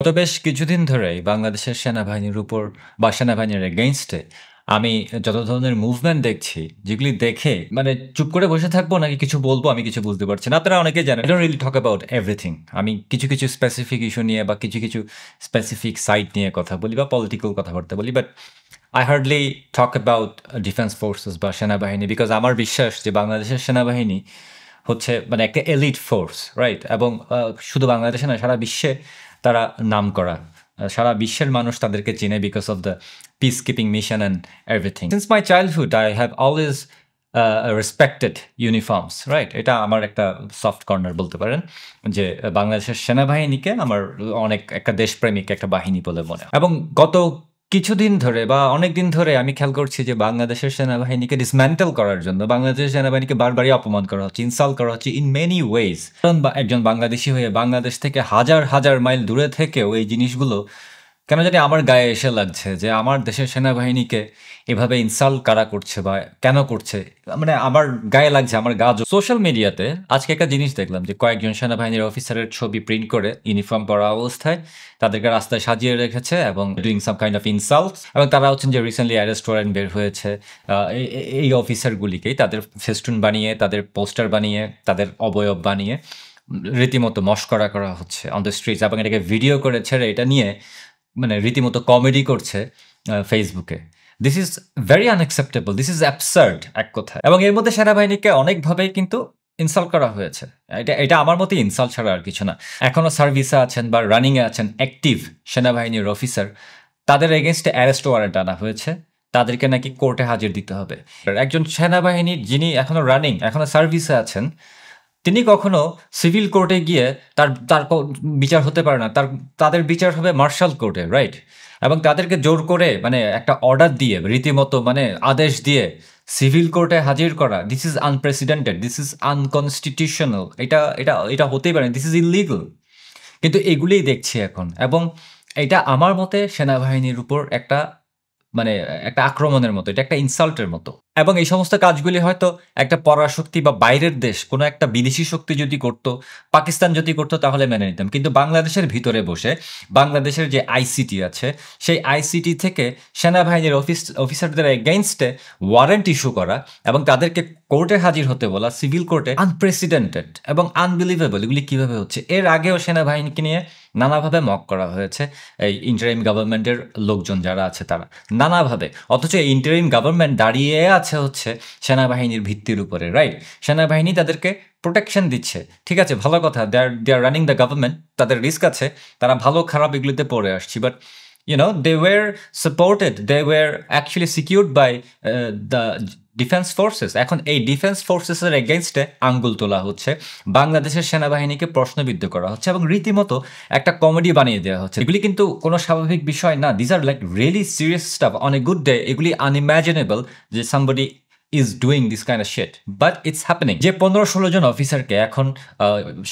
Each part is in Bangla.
গত বেশ কিছুদিন ধরেই বাংলাদেশের সেনাবাহিনীর উপর বা সেনাবাহিনীর এগেইনস্টে আমি যত ধরনের মুভমেন্ট দেখছি, যেগুলি দেখে মানে চুপ করে বসে থাকবো নাকি কিছু বলবো আমি কিছু বুঝতে পারছি না। আপনারা অনেকেই জানেন, I don't really talk about everything. আমি কিছু স্পেসিফিক ইস্যু নিয়ে বা কিছু স্পেসিফিক সাইট নিয়ে কথা বলি বা পলিটিক্যাল কথাবার্তা বলি, but I hardly talk about defence forces বা সেনাবাহিনী, বিকজ আমার বিশ্বাস যে বাংলাদেশের সেনাবাহিনী হচ্ছে মানে একটা এলিট ফোর্স, রাইট? এবং শুধু বাংলাদেশে না, সারা বিশ্বে তারা নামকরা। সারা বিশ্বের মানুষ তাদেরকে চিনে because of the peace keeping mission and everything. Since my childhood I have always respected uniforms, right? এটা আমার একটা সফট কর্নার বলতে পারেন, যে বাংলাদেশের সেনাবাহিনীকে আমার অনেক একটা দেশপ্রেমিক একটা বাহিনী বলে মনে হয়। এবং গত কিছুদিন ধরে বা অনেক দিন ধরে আমি খেয়াল করছি যে বাংলাদেশের সেনাবাহিনীকে ডিসম্যান্টেল করার জন্য বাংলাদেশের সেনাবাহিনীকে বারবারই অপমান করা হচ্ছে, ইনসাল্ট করা হচ্ছে ইন মেনি ওয়েজ। কারণ একজন বাংলাদেশি হয়ে বাংলাদেশ থেকে হাজার হাজার মাইল দূরে থেকেও এই জিনিসগুলো কেন জানি আমার গায়ে এসে লাগছে, যে আমার দেশের সেনাবাহিনীকে এভাবে ইনসাল্ট কারা করছে বা কেন করছে, মানে আমার গায়ে লাগছে, আমার গা। সোশ্যাল মিডিয়াতে আজকে একটা জিনিস দেখলাম যে কয়েকজন সেনাবাহিনীর অফিসারের ছবি প্রিন্ট করে ইউনিফর্ম পরা অবস্থায় তাদেরকে রাস্তায় সাজিয়ে রেখেছে এবং doing some kind of insult. এবং তারা হচ্ছেন যে রিসেন্টলি অ্যারেস্ট ওয়ারেন্ট বের হয়েছে এই অফিসারগুলিকেই তাদের ফেস্টুন বানিয়ে, তাদের পোস্টার বানিয়ে, তাদের অবয়ব বানিয়ে রীতিমতো মশকরা করা হচ্ছে অন দ্য স্ট্রিটস, এবং এটাকে ভিডিও করে ছেড়ে এটা নিয়ে মানে রীতিমতো কমেডি করছে ফেসবুকে। This is very unacceptable, this is absurd এক কথায়। এবং এর মধ্যে সেনাবাহিনীকে অনেকভাবেই কিন্তু ইনসাল্ট করা হয়েছে। এটা আমার মতে ইনসাল্ট ছাড়া আর কিছু না। এখনো সার্ভিসে আছেন বা রানিংয়ে আছেন অ্যাক্টিভ সেনাবাহিনীর অফিসার, তাদের এগেনস্টে অ্যারেস্ট ওয়ারেন্ট আনা হয়েছে, তাদেরকে নাকি কোর্টে হাজির দিতে হবে। একজন সেনাবাহিনীর যিনি এখনো রানিং, এখনো সার্ভিসে আছেন, তিনি কখনো সিভিল কোর্টে গিয়ে তার তার বিচার হতে পারে না, তাদের বিচার হবে মার্শাল কোর্টে, রাইট? এবং তাদেরকে জোর করে মানে একটা অর্ডার দিয়ে রীতিমতো মানে আদেশ দিয়ে সিভিল কোর্টে হাজির করা, this is unprecedented, this is unconstitutional. এটা এটা এটা হতেই পারে, দিস ইজ ইলিগাল। কিন্তু এগুলিই দেখছি এখন, এবং এটা আমার মতে সেনাবাহিনীর উপর একটা মানে একটা আক্রমণের মতো, এটা একটা ইনসাল্টের মতো। এবং এই সমস্ত কাজগুলি হয়তো একটা পরাশক্তি বা বাইরের দেশ, কোনো একটা বিদেশি শক্তি যদি করত, পাকিস্তান যদি করতো, তাহলে মেনে নিতাম। কিন্তু বাংলাদেশের ভিতরে বসে বাংলাদেশের যে আইসিটি আছে, সেই আইসিটি থেকে সেনাবাহিনীর অফিসারদের এগেইনস্টে ওয়ারেন্ট ইস্যু করা এবং তাদেরকে কোর্টে হাজির হতে বলা, সিভিল কোর্টে, আনপ্রেসিডেন্টেড এবং আনবিলিভেবল। এগুলি কিভাবে হচ্ছে? এর আগেও সেনাবাহিনীকে নিয়ে নানাভাবে মক করা হয়েছে এই ইন্টারিম গভর্নমেন্টের লোকজন যারা আছে তারা, নানাভাবে। অথচ এই ইন্টারিম গভর্নমেন্ট দাঁড়িয়ে আছে হচ্ছে সেনাবাহিনীর ভিত্তির উপরে, রাইট? সেনাবাহিনী তাদেরকে প্রোটেকশন দিচ্ছে, ঠিক আছে, ভালো কথা, দে আর রানিং দ্য গভর্নমেন্ট, তাদের রিস্ক আছে, তারা ভালো খারাপ এগুলিতে পড়ে আসছি, but they were supported, they were actually secured by the defence forces. এখন এই ডিফেন্স ফোর্সেসের এগেনস্টে আঙ্গুল তোলা হচ্ছে, বাংলাদেশের সেনাবাহিনীকে প্রশ্নবিদ্ধ করা হচ্ছে এবং রীতিমতো একটা কমেডি বানিয়ে দেওয়া হচ্ছে। এগুলি কিন্তু কোনো স্বাভাবিক বিষয় না, these are like really serious stuff. On a good day এগুলি আনইম্যাজিনেবল যে somebody is doing this kind of shit, but it's happening. যে 15-16 জন অফিসারকে এখন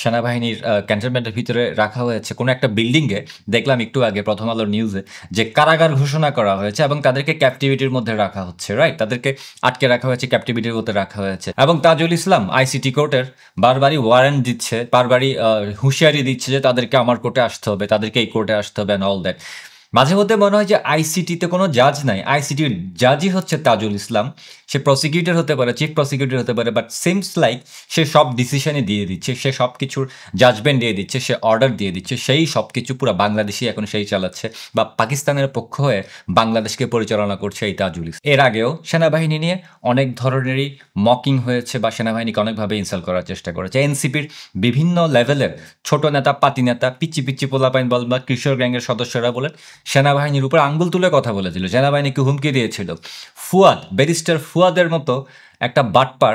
সেনাবাহিনীর ক্যান্টনমেন্টের ভিতরে রাখা হয়েছে কোনো একটা বিল্ডিংয়ে, দেখলাম একটু আগে প্রথম আলোর নিউজে যে কারাগার ঘোষণা করা হয়েছে এবং তাদেরকে ক্যাপটিভিটির মধ্যে রাখা হচ্ছে, রাইট? তাদেরকে আটকে রাখা হয়েছে, ক্যাপটিভিটির মধ্যে রাখা হয়েছে। এবং তাজুল ইসলাম আইসিটি কোর্টের বারবারই ওয়ারেন্ট দিচ্ছে, বারবারই হুঁশিয়ারি দিচ্ছে যে তাদেরকে আমার কোর্টে আসতে হবে, তাদেরকে এই কোর্টে আসতে হবে, অ্যান্ড অল দ্যাট। মাঝে মধ্যে মনে হয় যে আইসিটিতে কোনো জাজ নাই, আইসিটির জাজই হচ্ছে তাজুল ইসলাম। সে প্রসিকিউটর হতে পারে, চিফ প্রসিকিউটর হতে পারে, বাট সিমস লাইক সে সব ডিসিশনই দিয়ে দিচ্ছে, সে সব কিছুর জাজমেন্ট দিয়ে দিচ্ছে, সে অর্ডার দিয়ে দিচ্ছে, সেই সব কিছু পুরো বাংলাদেশি এখন সেই চালাচ্ছে, বা পাকিস্তানের পক্ষ হয়ে বাংলাদেশকে পরিচালনা করছে এই তাজুল ইসলাম। এর আগেও সেনাবাহিনী নিয়ে অনেক ধরনেরই মকিং হয়েছে বা সেনাবাহিনীকে অনেকভাবে ইনসাল্ট করার চেষ্টা করেছে। এনসিপির বিভিন্ন লেভেলের ছোট নেতা, পাতি নেতা, পিচ্ছি পোলাপাইন বল বা কিশোর গ্যাংয়ের সদস্যরা বলেন সেনাবাহিনীর উপর আঙ্গুল তুলে কথা বলেছিল, সেনাবাহিনীকে হুমকি দিয়েছিল। ফুয়াদ, ব্যারিস্টার ফুয়াদের মতো একটা বাটপার,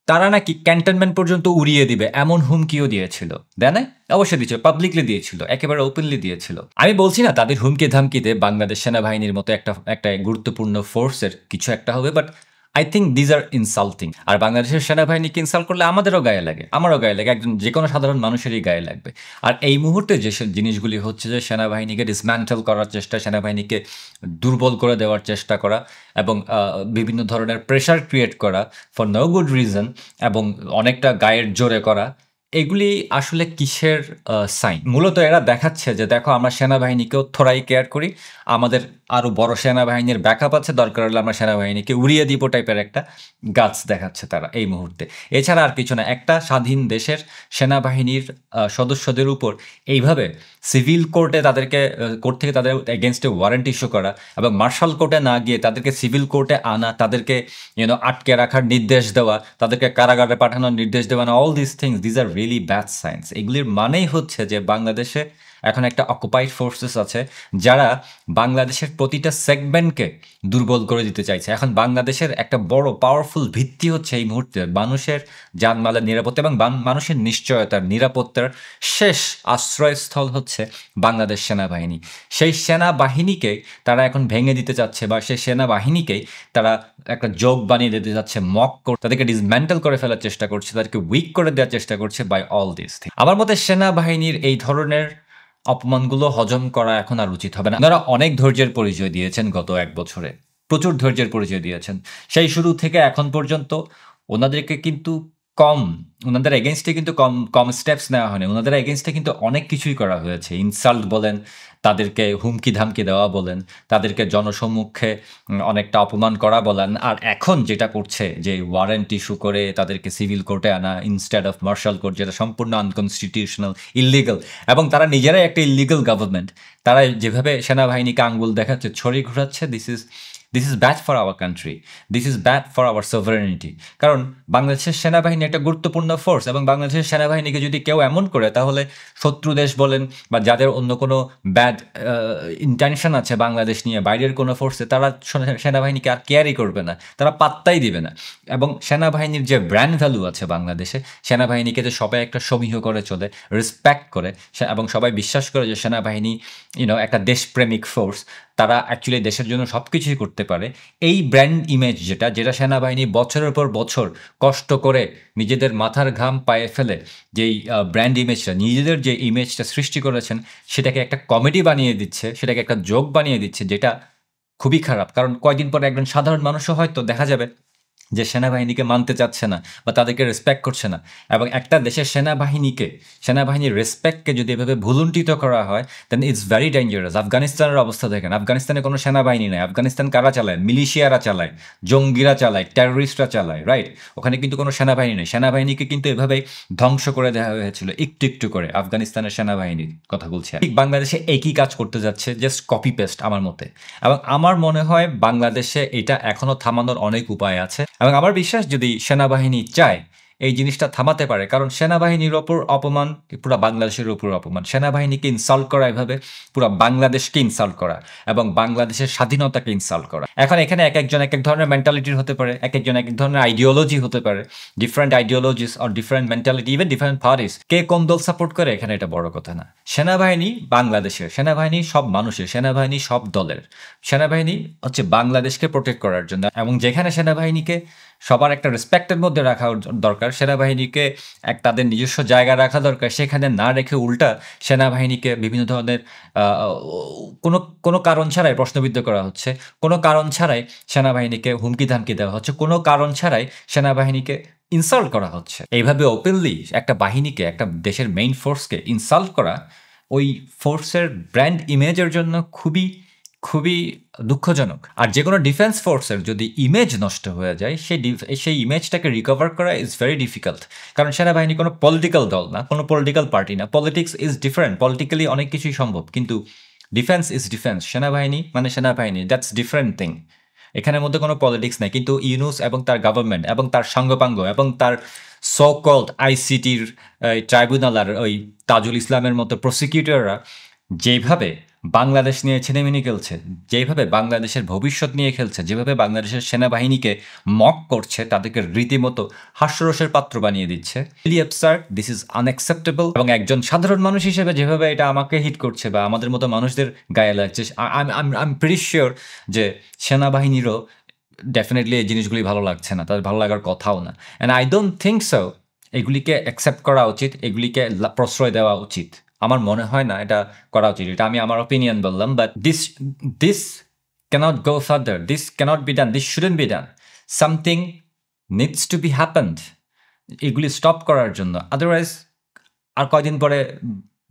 তারা নাকি ক্যান্টনমেন্ট পর্যন্ত উড়িয়ে দিবে এমন হুমকিও দিয়েছিল। দেয় না? অবশ্যই দিয়েছিল, পাবলিকলি দিয়েছিল, একেবারে ওপেনলি দিয়েছিল। আমি বলছি না তাদের হুমকি ধামকিতে বাংলাদেশ সেনাবাহিনীর মতো একটা গুরুত্বপূর্ণ ফোর্সের কিছু একটা হবে, but I think these are insulting. আর বাংলাদেশের সেনাবাহিনীকে ইনসাল্ট করলে আমাদেরও গায়ে লাগে, আমারও গায়ে লাগে, একজন যে কোনো সাধারণ মানুষেরই গায়ে লাগবে। আর এই মুহূর্তে যে জিনিসগুলি হচ্ছে, যে সেনাবাহিনীকে ডিসম্যান্টেল করার চেষ্টা, সেনাবাহিনীকে দুর্বল করে দেওয়ার চেষ্টা করা এবং বিভিন্ন ধরনের প্রেশার ক্রিয়েট করা ফর নো গুড রিজন এবং অনেকটা গায়ের জোরে করা, এগুলি আসলে কিসের সাইন? মূলত এরা দেখাচ্ছে যে দেখো আমরা সেনাবাহিনীকেও থোড়াই কেয়ার করি। আমাদের আরো বড় সেনাবাহিনীর ব্যাকআপ আছে। দরকার হলে আমরা সেনাবাহিনীকে উড়িয়ে দিব টাইপের একটা গাছ দেখাচ্ছে তারা এই মুহূর্তে। এছাড়া আর কিছু না। একটা স্বাধীন দেশের সেনাবাহিনীর সদস্যদের উপর এইভাবে সিভিল কোর্টে তাদেরকে কোর্ট থেকে তাদের এগেনস্টে ওয়ারেন্ট ইস্যু করা এবং মার্শাল কোর্টে না গিয়ে তাদেরকে সিভিল কোর্টে আনা, তাদেরকে আটকে রাখার নির্দেশ দেওয়া, তাদেরকে কারাগারে পাঠানোর নির্দেশ দেওয়া, all this things, these are really bad science. এগুলির মানেই হচ্ছে যে বাংলাদেশে এখন একটা অকুপাইড ফোর্সেস আছে যারা বাংলাদেশের প্রতিটা সেগমেন্টকে দুর্বল করে দিতে চাইছে। এখন বাংলাদেশের একটা বড় পাওয়ারফুল ভিত্তি হচ্ছে এই মুহূর্তে মানুষের জানমালের নিরাপত্তা এবং মানুষের নিশ্চয়তার নিরাপত্তার শেষ আশ্রয়স্থল হচ্ছে বাংলাদেশ সেনাবাহিনী। সেই সেনাবাহিনীকে তারা এখন ভেঙে দিতে চাচ্ছে বা সেই সেনাবাহিনীকেই তারা একটা যোগ বানিয়ে দিতে যাচ্ছে, তাদেরকে ডিসমেন্টাল করে ফেলার চেষ্টা করছে, তাদেরকে উইক করে দেওয়ার চেষ্টা করছে বাই অল দিস থিং। আমার মতে সেনাবাহিনীর এই ধরনের অপমানগুলো হজম করা এখন আর উচিত হবে না। ওনারা অনেক ধৈর্যের পরিচয় দিয়েছেন গত 1 বছরে, প্রচুর ধৈর্যের পরিচয় দিয়েছেন। সেই শুরু থেকে এখন পর্যন্ত ওনাদেরকে কিন্তু ওনাদের এগেনস্টে কিন্তু কম স্টেপস নেওয়া হয়নি। ওনাদের এগেনস্টে কিন্তু অনেক কিছুই করা হয়েছে। ইনসাল্ট বলেন, তাদেরকে হুমকি ধামকি দেওয়া বলেন, তাদেরকে জনসম্মুখে অনেকটা অপমান করা বলেন। আর এখন যেটা করছে যে ওয়ারেন্ট ইস্যু করে তাদেরকে সিভিল কোর্টে আনা ইনস্টেড অফ মার্শাল কোর্ট, যেটা সম্পূর্ণ আনকনস্টিটিউশনাল, ইললিগাল, এবং তারা নিজেরাই একটা ইললিগাল গভর্নমেন্ট। তারা যেভাবে সেনাবাহিনীকে আঙ্গুল দেখাচ্ছে, ছড়ি ঘোরাচ্ছে, this is bad for our country, this is bad for our sovereignty. কারণ বাংলাদেশের সেনাবাহিনী একটা গুরুত্বপূর্ণ ফোর্স এবং বাংলাদেশের সেনাবাহিনীকে যদি কেউ এমন করে তাহলে শত্রু দেশ বলেন বা যাদের অন্য কোনো ব্যাড ইন্টেনশন আছে বাংলাদেশ নিয়ে বাইরের কোনো ফোর্সে, তারা সেনাবাহিনীকে আর কেয়ারই করবে না, তারা পাত্তাই দিবে না। এবং সেনাবাহিনীর যে ব্র্যান্ড ভ্যালু আছে বাংলাদেশে, সেনাবাহিনীকে যে সবাই একটা সমীহ করে চলে, রেসপেক্ট করে, এবং সবাই বিশ্বাস করে যে সেনাবাহিনী একটা দেশপ্রেমিক ফোর্স, তারা অ্যাকচুয়ালি দেশের জন্য সব কিছুই করতে পারে। এই ব্র্যান্ড ইমেজ যেটা সেনাবাহিনী বছরের পর বছর কষ্ট করে নিজেদের মাথার ঘাম পায়ে ফেলে যেই ব্র্যান্ড ইমেজটা, নিজেদের যে ইমেজটা সৃষ্টি করেছেন, সেটাকে একটা কমেডি বানিয়ে দিচ্ছে, সেটাকে একটা জোক বানিয়ে দিচ্ছে, যেটা খুবই খারাপ। কারণ কয়েকদিন পরে একজন সাধারণ মানুষও হয়তো দেখা যাবে যে সেনাবাহিনীকে মানতে চাচ্ছে না বা তাদেরকে রেসপেক্ট করছে না। এবং একটা দেশের সেনাবাহিনীর রেসপেক্টকে যদি এভাবে ভুলুণ্ঠিত করা হয়, দেন ইটস ভেরি ডেঞ্জারাস। আফগানিস্তানের অবস্থা দেখেন, আফগানিস্তানে কোনো সেনাবাহিনী নেই। আফগানিস্তান কারা চালায়? মিলিশিয়ারা চালায়, জঙ্গিরা চালায়, টেররিস্টরা চালায়, রাইট? ওখানে কিন্তু কোনো সেনাবাহিনী নেই। সেনাবাহিনীকে কিন্তু এভাবেই ধ্বংস করে দেওয়া হয়েছিল একটু একটু করে, আফগানিস্তানের সেনাবাহিনীর কথা বলছি। ঠিক বাংলাদেশে একই কাজ করতে যাচ্ছে, জাস্ট কপি পেস্ট আমার মতে। এবং আমার মনে হয় বাংলাদেশে এটা এখনো থামানোর অনেক উপায় আছে। এবং আমার বিশ্বাস যদি সেনাবাহিনী চায় এই জিনিসটা থামাতে পারে, কারণ সেনাবাহিনীর ওপর অপমান পুরো বাংলাদেশের উপর অপমান। সেনাবাহিনীকে ইনসাল্ট করা এভাবে পুরো বাংলাদেশকে ইনসাল্ট করা এবং বাংলাদেশের স্বাধীনতাকে ইনসাল্ট করা। এখন এখানে এক একজন এক এক ধরনের মেন্টালিটির হতে পারে, এক একজন এক এক ধরনের আইডিওলজি হতে পারে, different ideologies or different mentality, even different parties. কে কোন দল সাপোর্ট করে এখানে এটা বড় কথা না। সেনাবাহিনী বাংলাদেশের, সেনাবাহিনী সব মানুষের, সেনাবাহিনী সব দলের। সেনাবাহিনী হচ্ছে বাংলাদেশকে প্রোটেক্ট করার জন্য, এবং যেখানে সেনাবাহিনীকে সবার একটা রেসপেক্টের মধ্যে রাখা দরকার, সেনাবাহিনীকে তাদের নিজস্ব জায়গা রাখা দরকার, সেখানে না রেখে উল্টা সেনাবাহিনীকে বিভিন্ন ধরনের কোনো কারণ ছাড়াই প্রশ্নবিদ্ধ করা হচ্ছে, কোনো কারণ ছাড়াই সেনাবাহিনীকে হুমকি ধামকি দেওয়া হচ্ছে, কোনো কারণ ছাড়াই সেনাবাহিনীকে ইনসাল্ট করা হচ্ছে। এইভাবে ওপেনলি একটা বাহিনীকে, একটা দেশের মেইন ফোর্সকে ইনসাল্ট করা ওই ফোর্সের ব্র্যান্ড ইমেজের জন্য খুবই খুবই দুঃখজনক। আর যে কোনো ডিফেন্স ফোর্সের যদি ইমেজ নষ্ট হয়ে যায়, সেই ইমেজটাকে রিকভার করা ইজ ভেরি ডিফিকাল্ট। কারণ সেনাবাহিনী কোনো পলিটিক্যাল দল না, কোনো পলিটিক্যাল পার্টি না। পলিটিক্স ইজ ডিফারেন্ট, পলিটিক্যালি অনেক কিছুই সম্ভব, কিন্তু ডিফেন্স ইজ ডিফেন্স। সেনাবাহিনী মানে সেনাবাহিনী, দ্যাটস ডিফারেন্ট থিং। এখানের মধ্যে কোনো পলিটিক্স নেই। কিন্তু ইউনূস এবং তার গভর্নমেন্ট এবং তার সাঙ্গপাঙ্গ এবং তার সো কল্ড আইসিটির ট্রাইব্যুনাল আর ওই তাজুল ইসলামের মতো প্রসিকিউটররা যেভাবে বাংলাদেশ নিয়ে ছিনেমিনি খেলছে, যেভাবে বাংলাদেশের ভবিষ্যৎ নিয়ে খেলছে, যেভাবে বাংলাদেশের সেনাবাহিনীকে মক করছে, তাদেরকে রীতিমতো হাস্যরসের পাত্র বানিয়ে দিচ্ছে, দিস ইজ আনএক্সেপ্টেবল। এবং একজন সাধারণ মানুষ হিসেবে যেভাবে এটা আমাকে হিট করছে বা আমাদের মতো মানুষদের গায়ে লাগছে, আই এম প্রিটি শিওর যে সেনাবাহিনীরও ডেফিনেটলি এই জিনিসগুলি ভালো লাগছে না, তাদের ভালো লাগার কথাও না। And I don't think so এগুলিকে অ্যাকসেপ্ট করা উচিত, এগুলিকে প্রশ্রয় দেওয়া উচিত। আমার মনে হয় না এটা করা উচিত। এটা আমি আমার অপিনিয়ন বললাম, but this can't go further, this can't be done, this shouldn't be done. Something needs to be happened এগুলি স্টপ করার জন্য। আদারওয়াইজ আর কয়দিন পরে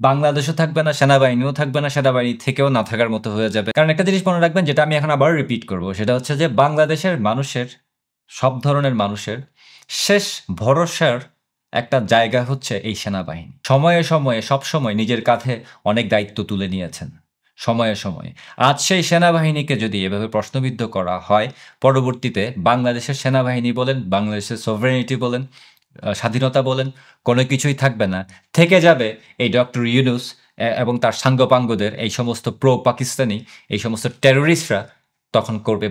বাংলাদেশও থাকবে না, সেনাবাহিনীও থাকবে না, সেনাবাহিনী থেকেও না থাকার মতো হয়ে যাবে। কারণ একটা জিনিস মনে রাখবেন, যেটা আমি এখন আবার রিপিট করব, সেটা হচ্ছে যে বাংলাদেশের মানুষের, সব ধরনের মানুষের শেষ ভরসার একটা জায়গা হচ্ছে এই সেনাবাহিনী। সময়ে সময়ে সবসময় নিজের কাঁধে অনেক দায়িত্ব তুলে নিয়েছেন সময়ে সময়ে। আজ সেই সেনাবাহিনীকে যদি এভাবে প্রশ্নবিদ্ধ করা হয়, পরবর্তীতে বাংলাদেশের সেনাবাহিনী বলেন, বাংলাদেশের সভরেনিটি বলেন, স্বাধীনতা বলেন, কোনো কিছুই থাকবে না। থেকে যাবে এই ডক্টর ইউনূস এবং তার সাঙ্গপাঙ্গদের, এই সমস্ত প্রো পাকিস্তানি, এই সমস্ত টেররিস্টরা তখন করবে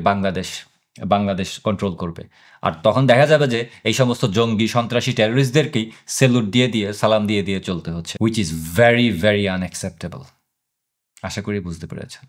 বাংলাদেশ কন্ট্রোল করবে। আর তখন দেখা যাবে যে এই সমস্ত জঙ্গি, সন্ত্রাসী, টেররিস্টদেরকেই সেলুট দিয়ে দিয়ে, সালাম দিয়ে দিয়ে চলতে হচ্ছে, which is very very unacceptable. আশা করি বুঝতে পেরেছেন।